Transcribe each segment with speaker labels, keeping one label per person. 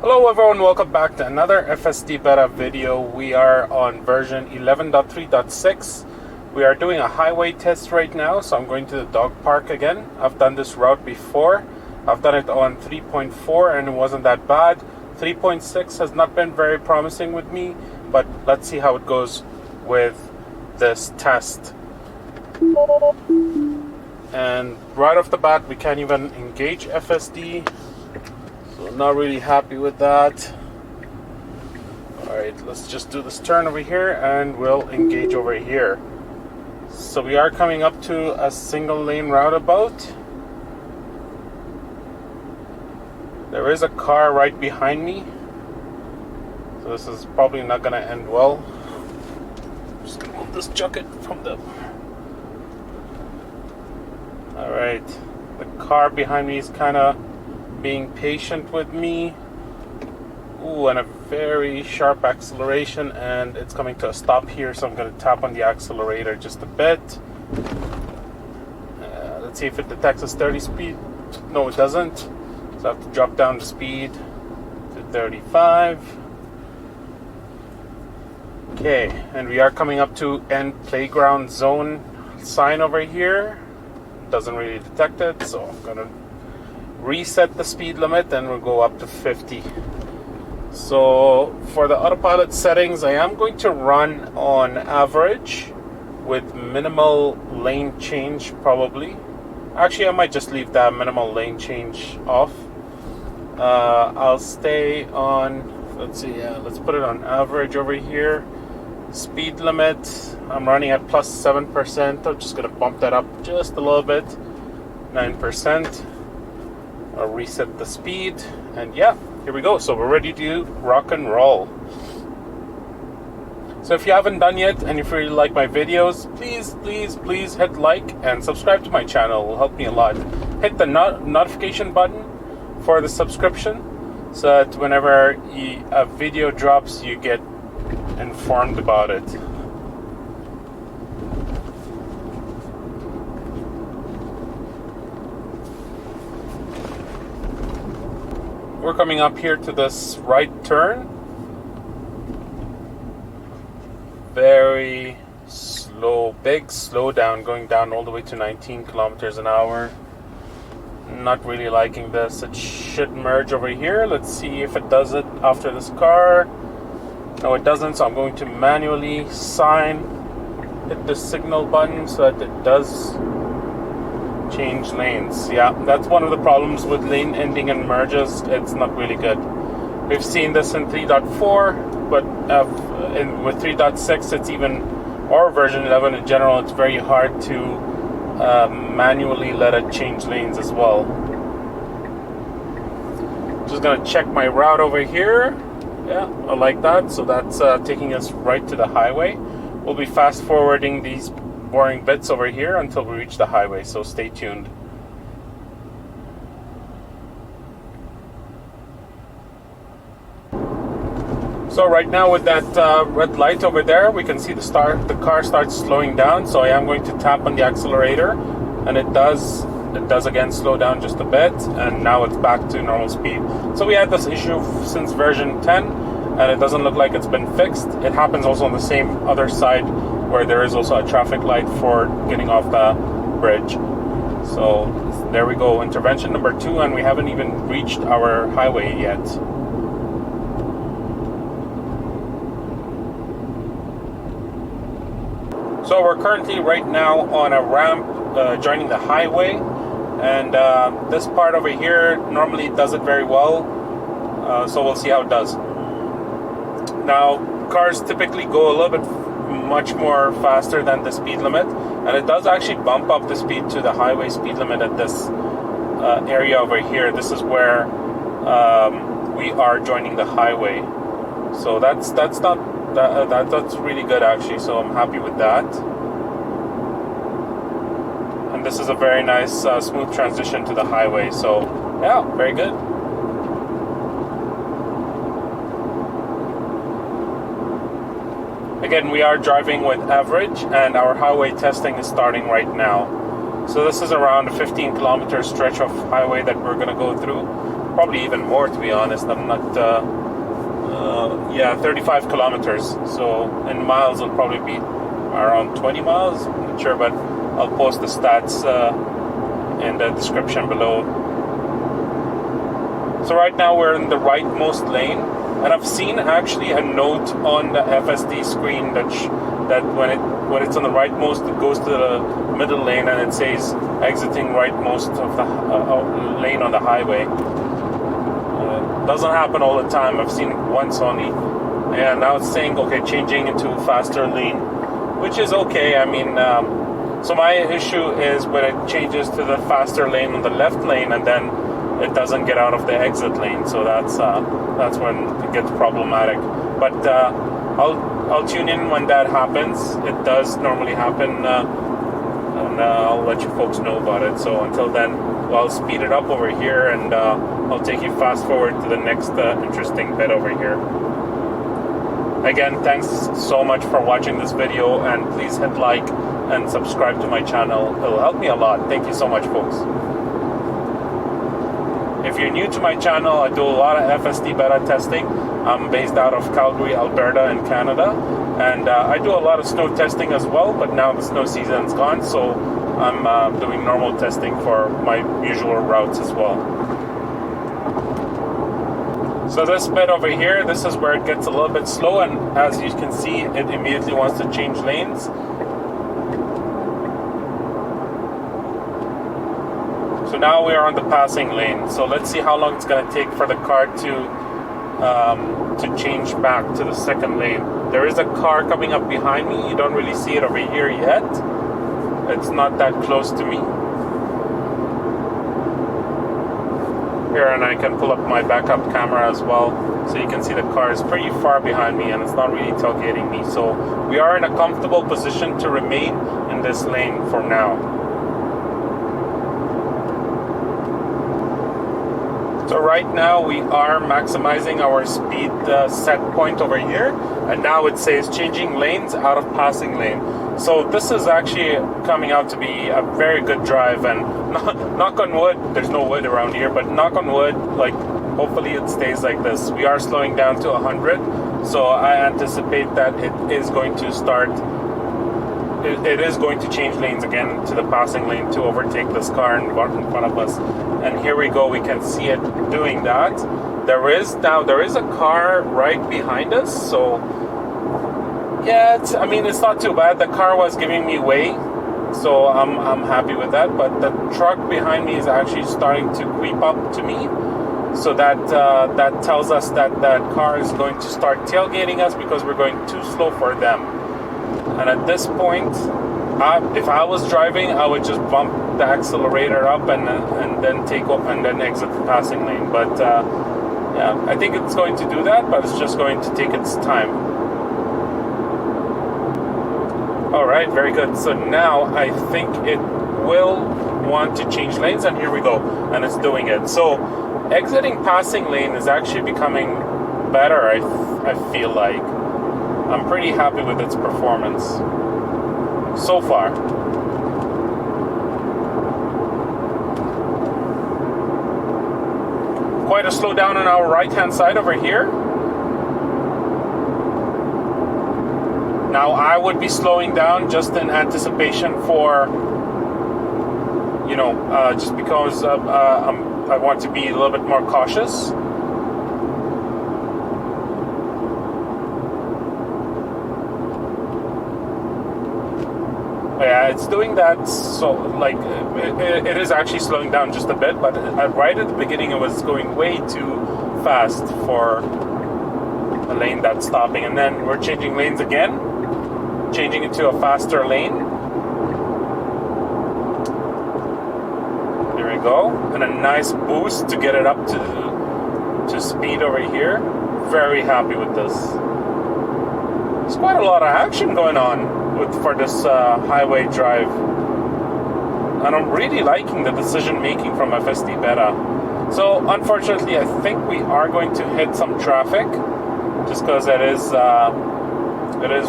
Speaker 1: Hello everyone, welcome back to another FSD Beta video. We are on version 11.3.6. We are doing a highway test right now, so I'm going to the dog park again. I've done this route before. I've done it on 3.4 and it wasn't that bad. 3.6 has not been very promising with me, but let's see how it goes with this test. And right off the bat, we can't even engage FSD. So not really happy with that. Alright, let's just do this turn over here and we'll engage over here. So we are coming up to a single lane roundabout. There is a car right behind me. So this is probably not going to end well. I'm just going to move this jacket from the... Alright, the car behind me is kind of being patient with me. Ooh, and a very sharp acceleration, and it's coming to a stop here, so I'm going to tap on the accelerator just a bit. Let's see if it detects a 30 speed. No, it doesn't, so I have to drop down the speed to 35. Okay, and we are coming up to end playground zone sign over here. Doesn't really detect it, so I'm going to reset the speed limit and we'll go up to 50. So for the autopilot settings, I am going to run on average with minimal lane change probably. Actually, I might just leave that minimal lane change off. I'll stay on, let's see, let's put it on average over here. Speed limit, I'm running at plus 7%. I'm just going to bump that up just a little bit, 9%. I'll reset the speed, and yeah, here we go. So we're ready to rock and roll. So if you haven't done yet, and if you really like my videos, please hit like and subscribe to my channel. It will help me a lot. Hit the notification button for the subscription, so that whenever a video drops, you get informed about it. We're coming up here to this right turn. Very slow, big slowdown, going down all the way to 19 kilometers an hour. Not really liking this. It should merge over here. Let's see if it does it after this car. No, it doesn't, so I'm going to manually hit the signal button so that it does change lanes. Yeah, that's one of the problems with lane ending and merges. It's not really good. We've seen this in 3.4, but with 3.6 it's even, or version 11 in general, it's very hard to manually let it change lanes as well. Just gonna check my route over here. Yeah, I like that. So that's taking us right to the highway. We'll be fast forwarding these boring bits over here until we reach the highway, so stay tuned. So right now with that red light over there, we can see the car starts slowing down, so I am going to tap on the accelerator, and it does again slow down just a bit, and now it's back to normal speed. So we had this issue since version 10, and it doesn't look like it's been fixed. It happens also on the same other side where there is also a traffic light for getting off the bridge. So there we go, intervention number 2, and we haven't even reached our highway yet. So we're currently right now on a ramp joining the highway, and this part over here normally does it very well, so we'll see how it does. Now, cars typically go a little bit much more faster than the speed limit, and it does actually bump up the speed to the highway speed limit at this area over here. This is where we are joining the highway, so that's really good actually, so I'm happy with that. And this is a very nice smooth transition to the highway, so yeah, very good. Again, we are driving with average, and our highway testing is starting right now. So this is around a 15 kilometer stretch of highway that we're going to go through. probably even more, to be honest. I'm not, yeah, 35 kilometers. So in miles, it'll probably be around 20 miles. I'm not sure, but I'll post the stats in the description below. So right now we're in the rightmost lane, and I've seen actually a note on the FSD screen that when it's on the rightmost, it goes to the middle lane and it says exiting rightmost of the lane on the highway. Doesn't happen all the time. I've seen it once only, and now it's saying okay, changing into faster lane, which is okay. I mean, so my issue is when it changes to the faster lane on the left lane and then it doesn't get out of the exit lane, so that's when it gets problematic. But I'll tune in when that happens. It does normally happen, and I'll let you folks know about it. So until then, I'll speed it up over here, and I'll take you fast forward to the next interesting bit over here. Again, thanks so much for watching this video, and please hit like and subscribe to my channel. It'll help me a lot. Thank you so much, folks. If you're new to my channel, I do a lot of FSD Beta testing. I'm based out of Calgary, Alberta in Canada, and I do a lot of snow testing as well, but now the snow season's gone, so I'm doing normal testing for my usual routes as well. So this bit over here, this is where it gets a little bit slow, and as you can see, it immediately wants to change lanes. So now we are on the passing lane. So let's see how long it's going to take for the car to change back to the second lane. There is a car coming up behind me. You don't really see it over here yet. It's not that close to me. Here, and I can pull up my backup camera as well, so you can see the car is pretty far behind me and it's not really tailgating me. So we are in a comfortable position to remain in this lane for now. So right now we are maximizing our speed set point over here, and now it says changing lanes out of passing lane. So this is actually coming out to be a very good drive, and knock on wood, there's no wood around here, but knock on wood, like hopefully it stays like this. We are slowing down to 100, so I anticipate that it is going to start, it is going to change lanes again to the passing lane to overtake this car in front of us. And here we go, we can see it doing that. There is a car right behind us, so yeah, I mean, it's not too bad. The car was giving me way, so I'm happy with that. But the truck behind me is actually starting to creep up to me, so that tells us that that car is going to start tailgating us because we're going too slow for them. And at this point, if I was driving, I would just bump the accelerator up and then take off and then exit the passing lane. But yeah, I think it's going to do that, but it's just going to take its time. All right, very good. So now I think it will want to change lanes, and here we go, and it's doing it. So exiting passing lane is actually becoming better, I feel like. I'm pretty happy with its performance so far. Quite a slowdown on our right-hand side over here. Now I would be slowing down just in anticipation for, you know, just because I want to be a little bit more cautious. Yeah, it's doing that, so like it is actually slowing down just a bit, but right at the beginning it was going way too fast for a lane that's stopping, and then we're changing lanes again, changing into a faster lane. There we go, and a nice boost to get it up to speed over here. Very happy with this. There's quite a lot of action going on for this highway drive, and I'm really liking the decision making from FSD Beta. So unfortunately, I think we are going to hit some traffic, just because it is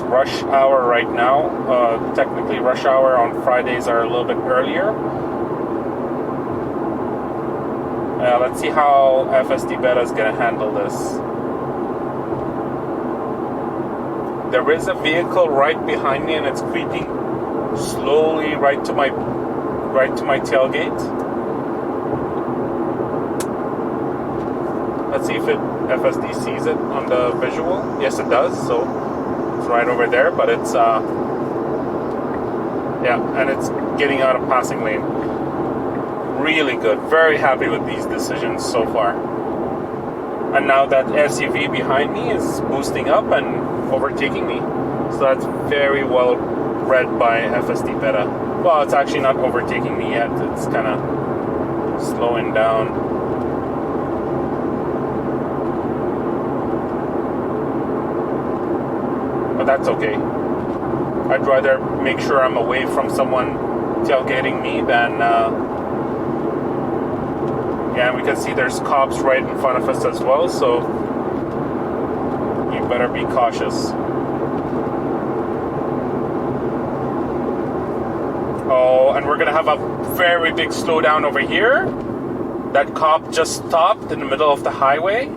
Speaker 1: rush hour right now. Technically, rush hour on Fridays are a little bit earlier, Let's see how FSD Beta is going to handle this. There is a vehicle right behind me, and it's creeping slowly right to my tailgate. Let's see if FSD sees it on the visual. Yes, it does. So it's right over there, but it's and it's getting out of passing lane. Really good. Very happy with these decisions so far. And now that SUV behind me is boosting up and overtaking me. So that's very well read by FSD Beta. Well, it's actually not overtaking me yet. It's kind of slowing down. But that's okay. I'd rather make sure I'm away from someone tailgating me than... Yeah, we can see there's cops right in front of us as well, so you better be cautious. Oh, and we're gonna have a very big slowdown over here. That cop just stopped in the middle of the highway.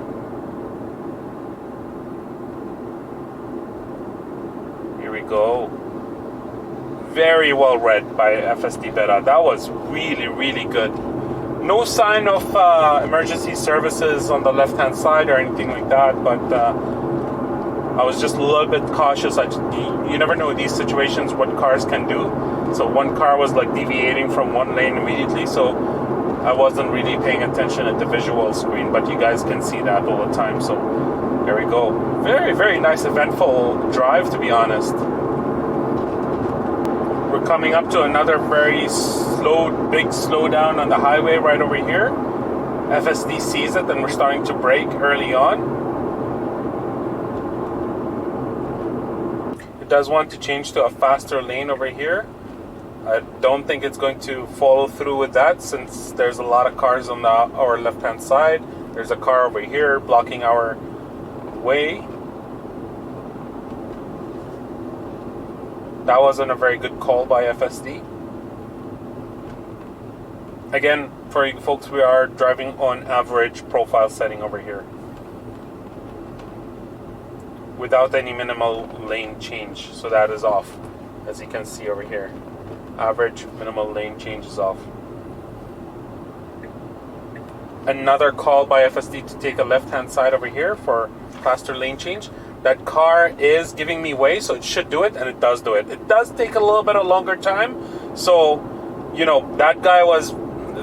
Speaker 1: Here we go. Very well read by FSD Beta. That was really, really good. No sign of emergency services on the left-hand side or anything like that, but I was just a little bit cautious. You never know these situations what cars can do. So one car was like deviating from one lane immediately, so I wasn't really paying attention at the visual screen, but you guys can see that all the time. So there we go. Very, very nice, eventful drive, to be honest. We're coming up to another very big slowdown on the highway right over here. FSD sees it and we're starting to brake early on. It does want to change to a faster lane over here. I don't think it's going to follow through with that since there's a lot of cars on our left-hand side. There's a car over here blocking our way. That wasn't a very good call by FSD. Again, for you folks, we are driving on average profile setting over here, without any minimal lane change, so that is off, as you can see over here. Average minimal lane change is off. Another call by FSD to take a left-hand side over here for faster lane change. That car is giving me way, so it should do it, and it does do it. It does take a little bit of longer time, so, you know, that guy was,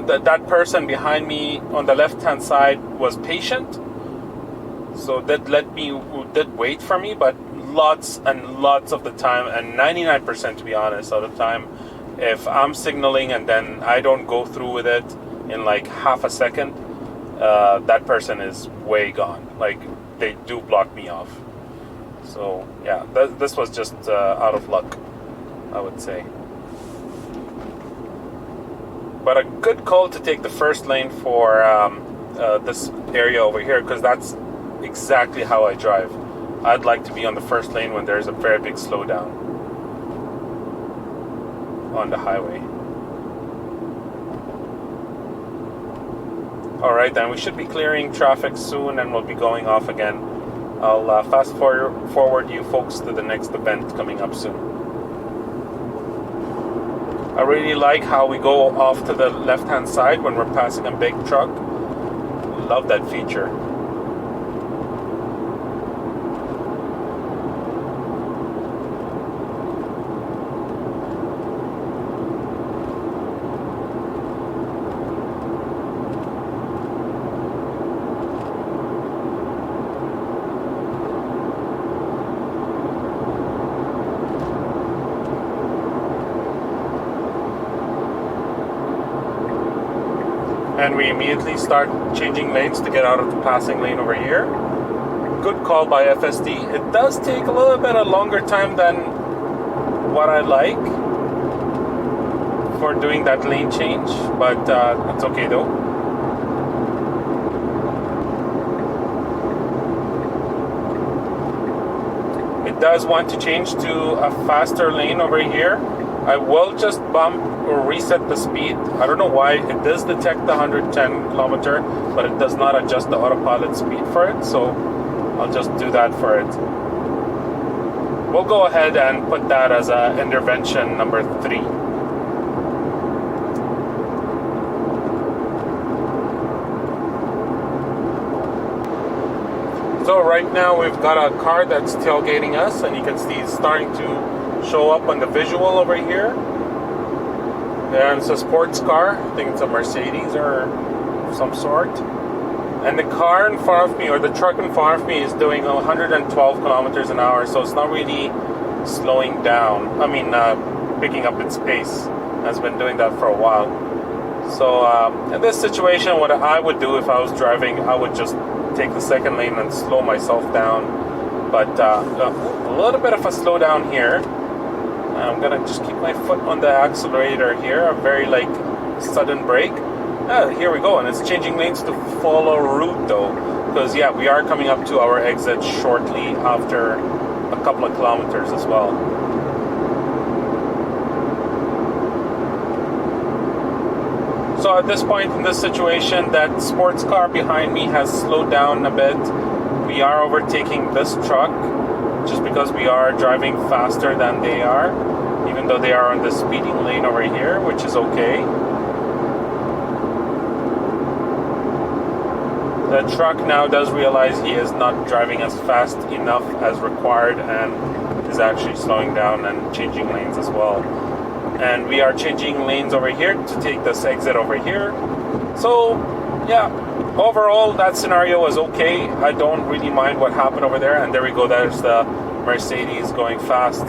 Speaker 1: that person behind me on the left-hand side was patient, so that did wait for me, but lots and lots of the time, and 99% to be honest of the time, if I'm signaling and then I don't go through with it in like half a second, that person is way gone. Like, they do block me off. So yeah, this was just out of luck, I would say. But a good call to take the first lane for this area over here, because that's exactly how I drive. I'd like to be on the first lane when there's a very big slowdown on the highway. Alright, then we should be clearing traffic soon and we'll be going off again. I'll fast forward you folks to the next event coming up soon. I really like how we go off to the left-hand side when we're passing a big truck. Love that feature. And we immediately start changing lanes to get out of the passing lane over here. Good call by FSD. It does take a little bit of longer time than what I like for doing that lane change, but it's okay though. It does want to change to a faster lane over here. I will just bump or reset the speed. I don't know why. It does detect the 110 kilometer, but it does not adjust the autopilot speed for it, so I'll just do that for it. We'll go ahead and put that as a intervention number 3. So right now we've got a car that's tailgating us, and you can see it's starting to show up on the visual over here. And it's a sports car. I think it's a Mercedes or some sort. And the car in front of me, or the truck in front of me, is doing 112 kilometers an hour, so it's not really slowing down. I mean, picking up its pace. It's been doing that for a while. So in this situation, what I would do if I was driving, I would just take the second lane and slow myself down. But a little bit of a slowdown here. I'm gonna just keep my foot on the accelerator here. A very sudden brake. Here we go, and it's changing lanes to follow route though, because yeah, we are coming up to our exit shortly after a couple of kilometers as well. So at this point in this situation, that sports car behind me has slowed down a bit. We are overtaking this truck just because we are driving faster than they are, even though they are on the speeding lane over here, which is okay. The truck now does realize he is not driving as fast enough as required and is actually slowing down and changing lanes as well. And we are changing lanes over here to take this exit over here. So yeah, overall that scenario was okay. I don't really mind what happened over there. And there we go, there's the Mercedes going fast.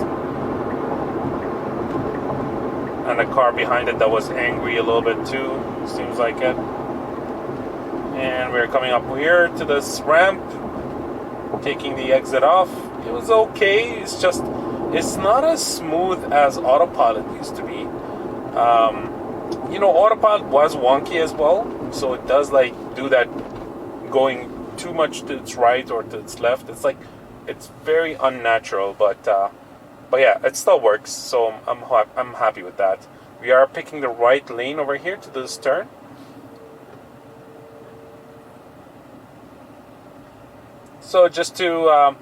Speaker 1: And the car behind it that was angry a little bit too, seems like it. And we're coming up here to this ramp, taking the exit off. It was okay. It's just, it's not as smooth as autopilot used to be. Autopilot was wonky as well, so it does do that going too much to its right or to its left. It's very unnatural, but yeah, it still works. So I'm happy with that. We are picking the right lane over here to this turn. So just to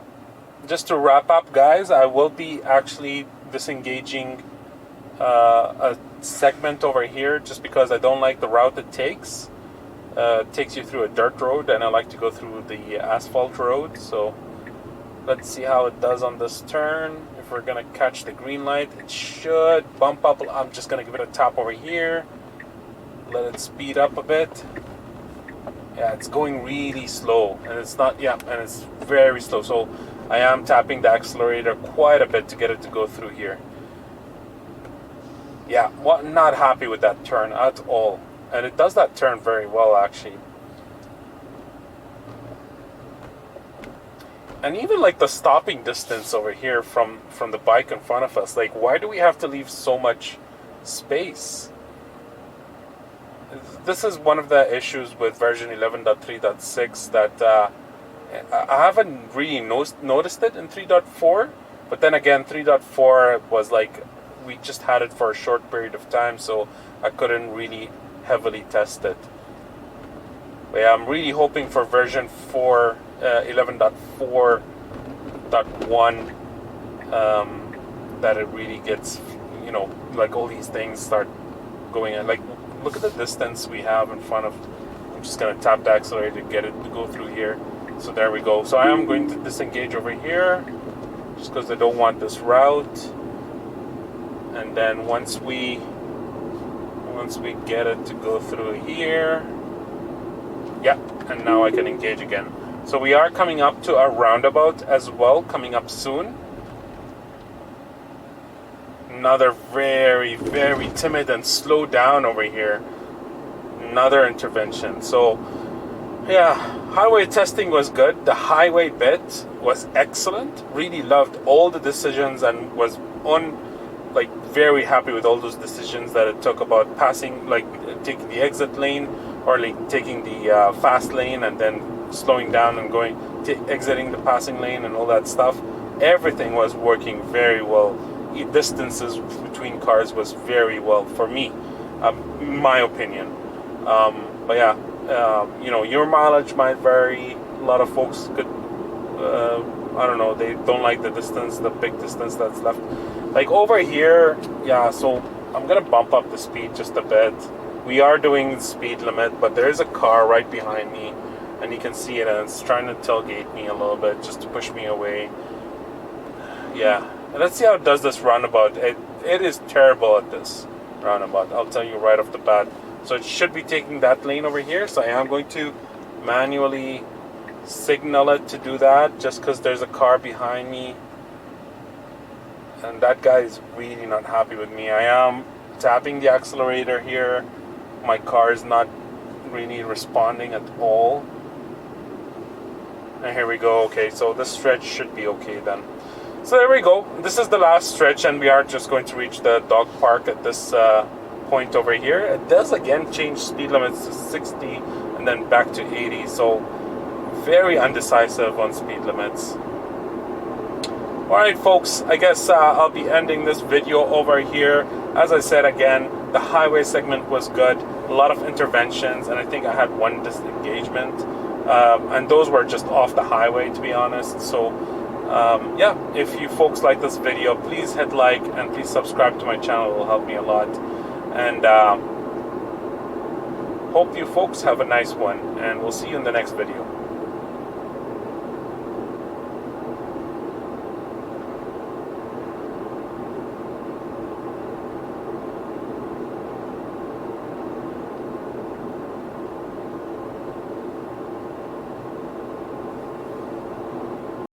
Speaker 1: wrap up, guys, I will be actually disengaging a segment over here just because I don't like the route it takes. It takes you through a dirt road, and I like to go through the asphalt road. So let's see how it does on this turn. If we're gonna catch the green light, it should bump up. I'm just gonna give it a tap over here, let it speed up a bit. Yeah, it's going really slow, and it's not, yeah, and it's very slow. So I am tapping the accelerator quite a bit to get it to go through here. Yeah, well, not happy with that turn at all. And it does that turn very well, actually. And even the stopping distance over here from the bike in front of us, why do we have to leave so much space? This is one of the issues with version 11.3.6 that I haven't really noticed it in 3.4, but then again 3.4 was we just had it for a short period of time, so I couldn't really heavily test it. But yeah, I'm really hoping for version 4, 11.4.1 that it really gets, all these things start going in. Look at the distance we have in front of. I'm just going to tap the accelerator to get it to go through here. So there we go. So I am going to disengage over here just because I don't want this route. And then once we get it to go through here, yeah, and now I can engage again. So we are coming up to a roundabout as well, coming up soon. Another very, very timid and slow down over here. Another intervention. So yeah, highway testing was good. The highway bit was excellent. Really loved all the decisions and was very happy with all those decisions that it took about passing, taking the exit lane or taking the fast lane and then slowing down and exiting the passing lane and all that stuff. Everything was working very well. distances between cars was very well for me, in my opinion. But yeah, your mileage might vary. A lot of folks could, I don't know, they don't like the distance, the big distance that's left. Like over here, yeah, so I'm gonna bump up the speed just a bit. We are doing the speed limit, but there is a car right behind me, and you can see it, and it's trying to tailgate me a little bit just to push me away. Yeah, and let's see how it does this roundabout. It is terrible at this roundabout, I'll tell you right off the bat. So it should be taking that lane over here, so I am going to manually signal it to do that, just because there's a car behind me. And that guy is really not happy with me. I am tapping the accelerator here. My car is not really responding at all. And here we go. Okay, so this stretch should be okay then. So there we go. This is the last stretch, and we are just going to reach the dog park at this point over here. It does again change speed limits to 60 and then back to 80. So very undecisive on speed limits. Alright folks, I guess I'll be ending this video over here. As I said again, the highway segment was good. A lot of interventions, and I think I had one disengagement. And those were just off the highway, to be honest. So yeah, if you folks like this video, please hit like and please subscribe to my channel. It will help me a lot. And hope you folks have a nice one, and we'll see you in the next video.